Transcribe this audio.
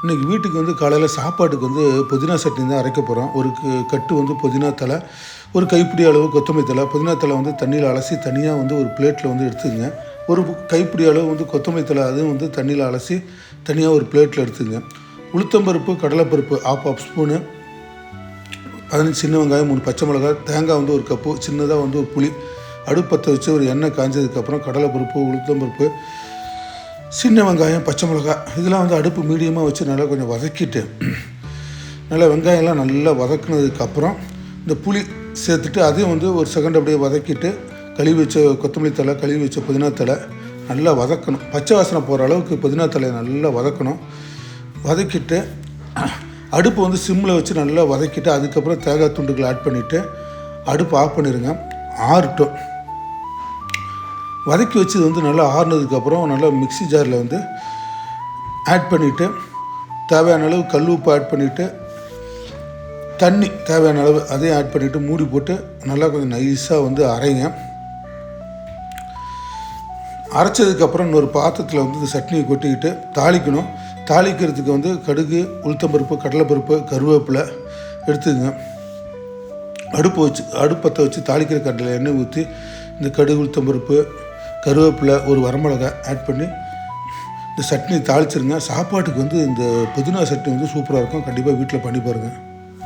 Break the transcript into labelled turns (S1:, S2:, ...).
S1: இன்றைக்கி வீட்டுக்கு வந்து காலையில் சாப்பாட்டுக்கு வந்து புதினா சட்னி தான் அரைக்க போகிறோம். ஒரு கட்டு வந்து புதினா தழை, ஒரு கைப்பிடி அளவு கொத்தமல்லி தழை. புதினா தழை வந்து தண்ணியில் அலசி தனியாக வந்து ஒரு பிளேட்டில் வந்து எடுத்துக்கங்க. ஒரு கைப்பிடி அளவு வந்து கொத்தமல்லி தழை, அதுவும் வந்து தண்ணியில் அலசி தனியாக ஒரு பிளேட்டில் எடுத்துக்கங்க. உளுத்தம்பருப்பு, கடலைப்பருப்பு ஆஃப் ஸ்பூனு, 15 சின்ன வெங்காயம், 3 பச்சை மிளகாய், தேங்காய் வந்து ஒரு கப்பு, சின்னதாக வந்து ஒரு புளி. அடுப்பு பற்ற வச்சு ஒரு எண்ணெய் காய்ஞ்சதுக்கப்புறம் கடலைப்பருப்பு, உளுத்தம்பருப்பு, சின்ன வெங்காயம், பச்சை மிளகாய் இதெல்லாம் வந்து அடுப்பு மீடியமாக வச்சு நல்லா கொஞ்சம் வதக்கிட்டு, நல்லா வெங்காயம்லாம் நல்லா வதக்குனதுக்கப்புறம் இந்த புளி சேர்த்துட்டு அதையும் வந்து ஒரு செகண்ட் அப்படியே வதக்கிட்டு, கழுவி வச்ச கொத்தமல்லி தழை, கழுவி வச்ச புதினா தழை நல்லா வதக்கணும். பச்சை வாசனை போகிற அளவுக்கு புதினா தழையை நல்லா வதக்கணும். வதக்கிட்டு அடுப்பு வந்து சிம்மில் வச்சு நல்லா வதக்கிட்டு, அதுக்கப்புறம் தேங்காய் துண்டுகளை ஆட் பண்ணிவிட்டு அடுப்பு ஆஃப் பண்ணிடுங்க. ஆறட்டும். வதக்கி வச்சது வந்து நல்லா ஆறுனதுக்கப்புறம் நல்லா மிக்ஸி ஜாரில் வந்து ஆட் பண்ணிவிட்டு, தேவையான அளவு கல் உப்பு ஆட் பண்ணிவிட்டு, தண்ணி தேவையான அளவு அதையும் ஆட் பண்ணிவிட்டு மூடி போட்டு நல்லா கொஞ்சம் நைஸாக வந்து அரைங்க. அரைச்சதுக்கப்புறம் இன்னொரு பாத்திரத்தில் வந்து இந்த சட்னியை கொட்டிக்கிட்டு தாளிக்கணும். தாளிக்கிறதுக்கு வந்து கடுகு, உளுத்தம்பருப்பு, கடலைப்பருப்பு, கருவேப்பிலை எடுத்துக்கங்க. அடுப்பத்தை வச்சு தாளிக்கிற கட்டில் எண்ணெய் ஊற்றி இந்த கடுகு, உளுத்தம்பருப்பு, கருவேப்பிலை, ஒரு வரமிளகாய் ஆட் பண்ணி இந்த சட்னி தாளிச்சிருங்க. சாப்பாட்டுக்கு வந்து இந்த புதினா சட்னி வந்து சூப்பராக இருக்கும். கண்டிப்பாக வீட்டில் பண்ணி பாருங்கள்.